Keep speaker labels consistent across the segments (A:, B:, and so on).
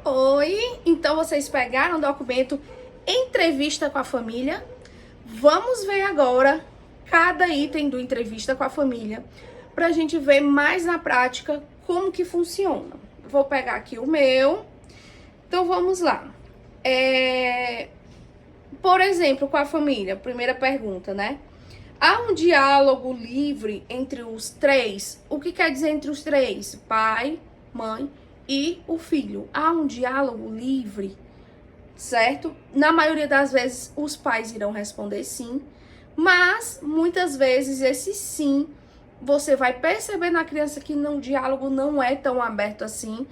A: Oi, então vocês pegaram o documento Entrevista com a Família? Vamos ver agora cada item do Entrevista com a Família, pra gente ver mais na prática como que funciona. Vou pegar aqui o meu, então vamos lá. Por exemplo, com a família, primeira pergunta, né? Há um diálogo livre entre os três? O que quer dizer entre os três? Pai, mãe e o filho. Há um diálogo livre, certo? Na maioria das vezes, os pais irão responder sim, mas muitas vezes esse sim, você vai perceber na criança que o diálogo não é tão aberto assim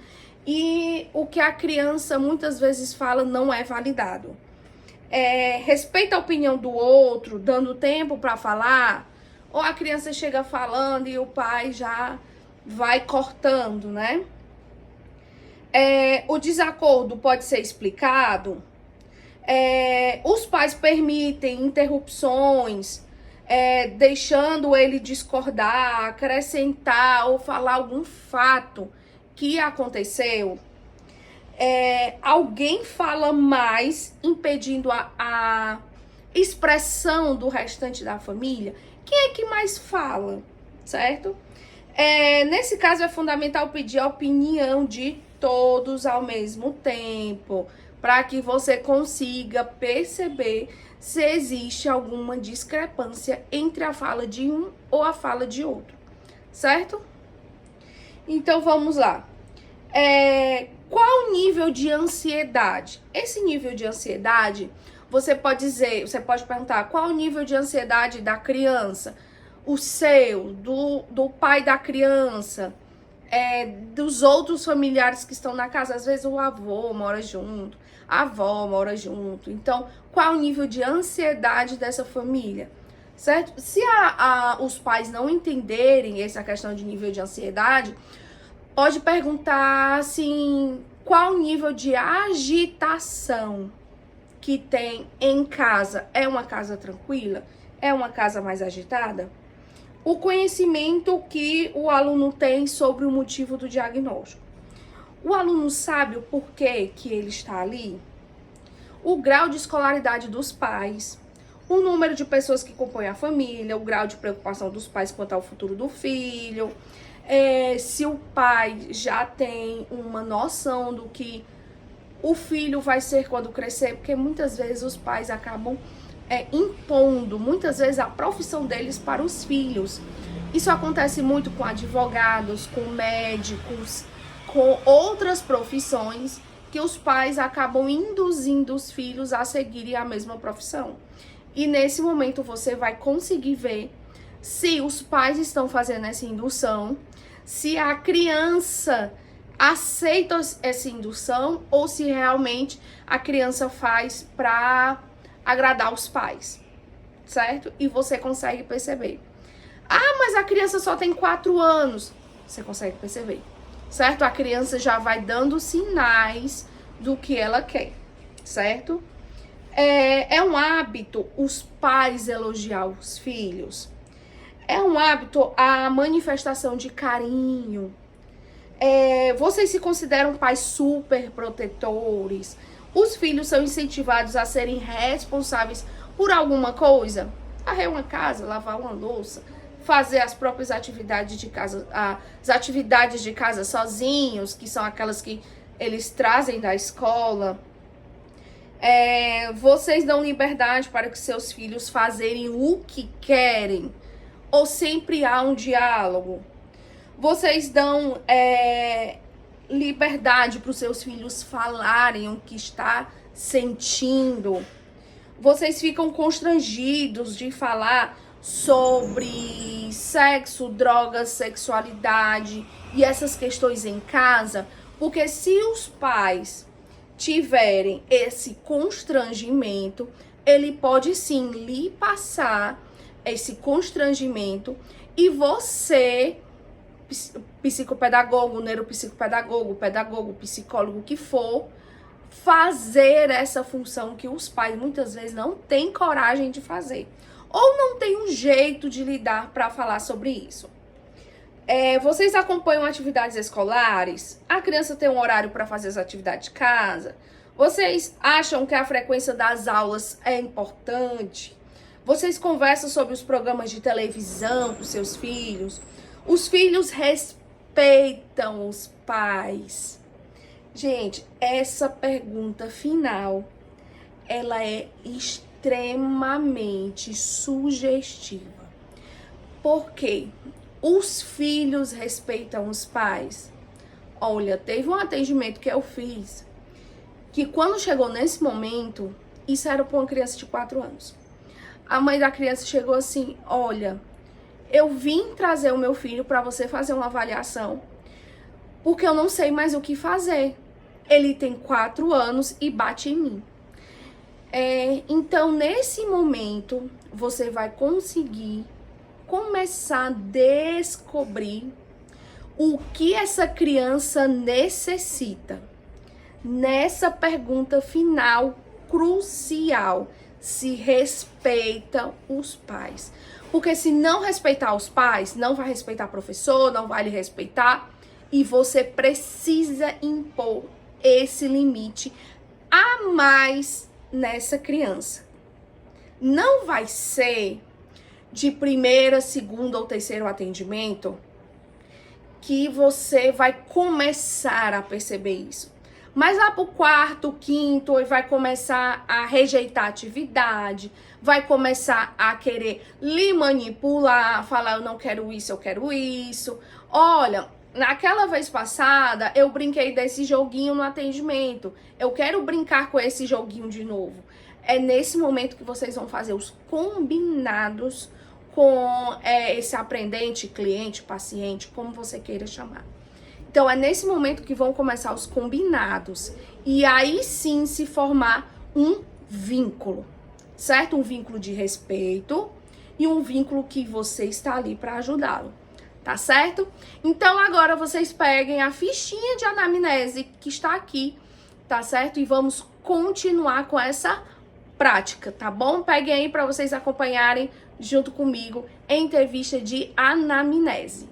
A: e o que a criança muitas vezes fala não é validado. Respeita a opinião do outro, dando tempo para falar, ou a criança chega falando e o pai já vai cortando, né? O desacordo pode ser explicado. Os pais permitem interrupções, deixando ele discordar, acrescentar ou falar algum fato que aconteceu. Alguém fala mais, impedindo a expressão do restante da família. Quem é que mais fala, certo? Nesse caso é fundamental pedir a opinião de todos ao mesmo tempo, para que você consiga perceber se existe alguma discrepância entre a fala de um ou a fala de outro, certo? Então vamos lá. Qual o nível de ansiedade? Esse nível de ansiedade, você pode perguntar qual o nível de ansiedade da criança, o seu, do pai da criança, dos outros familiares que estão na casa. Às vezes o avô mora junto, a avó mora junto. Então, qual o nível de ansiedade dessa família, certo? Se os pais não entenderem essa questão de nível de ansiedade, pode perguntar assim, qual o nível de agitação que tem em casa? É uma casa tranquila? É uma casa mais agitada? O conhecimento que o aluno tem sobre o motivo do diagnóstico. O aluno sabe o porquê que ele está ali? O grau de escolaridade dos pais, o número de pessoas que compõem a família, o grau de preocupação dos pais quanto ao futuro do filho, se o pai já tem uma noção do que o filho vai ser quando crescer, porque muitas vezes os pais acabam impondo, muitas vezes, a profissão deles para os filhos. Isso acontece muito com advogados, com médicos, com outras profissões, que os pais acabam induzindo os filhos a seguirem a mesma profissão. E nesse momento você vai conseguir ver se os pais estão fazendo essa indução, se a criança aceita essa indução ou se realmente a criança faz para agradar os pais, certo? E você consegue perceber. Mas a criança só tem 4 anos. Você consegue perceber, certo? A criança já vai dando sinais do que ela quer, certo? É um hábito os pais elogiar os filhos. É um hábito a manifestação de carinho. Vocês se consideram pais super protetores? Os filhos são incentivados a serem responsáveis por alguma coisa? Varrer uma casa, lavar uma louça, fazer as próprias atividades de casa, as atividades de casa sozinhos, que são aquelas que eles trazem da escola. Vocês dão liberdade para que seus filhos fazerem o que querem? Ou sempre há um diálogo? Vocês dão liberdade para os seus filhos falarem o que está sentindo? Vocês ficam constrangidos de falar sobre sexo, drogas, sexualidade e essas questões em casa? Porque se os pais tiverem esse constrangimento, ele pode sim lhe passar esse constrangimento e você, psicopedagogo, neuropsicopedagogo, pedagogo, psicólogo, que for, fazer essa função que os pais muitas vezes não têm coragem de fazer ou não tem um jeito de lidar para falar sobre isso. Vocês acompanham atividades escolares? A criança tem um horário para fazer as atividades de casa? Vocês acham que a frequência das aulas é importante? Vocês conversam sobre os programas de televisão com seus filhos? Os filhos respeitam os pais? Gente, essa pergunta final, ela é extremamente sugestiva. Por quê? Os filhos respeitam os pais? Olha, teve um atendimento que eu fiz, que quando chegou nesse momento, isso era para uma criança de 4 anos. A mãe da criança chegou assim, olha, eu vim trazer o meu filho para você fazer uma avaliação, porque eu não sei mais o que fazer. Ele tem 4 anos e bate em mim. Então, nesse momento, você vai conseguir começar a descobrir o que essa criança necessita. Nessa pergunta final, crucial, se respeita os pais. Porque se não respeitar os pais, não vai respeitar o professor, não vai lhe respeitar. E você precisa impor esse limite a mais nessa criança. Não vai ser de primeira, segunda ou terceiro atendimento que você vai começar a perceber isso. Mas lá pro 4º, 5º, ele vai começar a rejeitar a atividade, vai começar a querer lhe manipular, falar eu não quero isso, eu quero isso. Olha, naquela vez passada eu brinquei desse joguinho no atendimento, eu quero brincar com esse joguinho de novo. É nesse momento que vocês vão fazer os combinados com esse aprendente, cliente, paciente, como você queira chamar. Então, é nesse momento que vão começar os combinados. E aí sim se formar um vínculo, certo? Um vínculo de respeito e um vínculo que você está ali para ajudá-lo, tá certo? Então, agora vocês peguem a fichinha de anamnese que está aqui, tá certo? E vamos continuar com essa prática, tá bom? Peguem aí para vocês acompanharem junto comigo em entrevista de anamnese.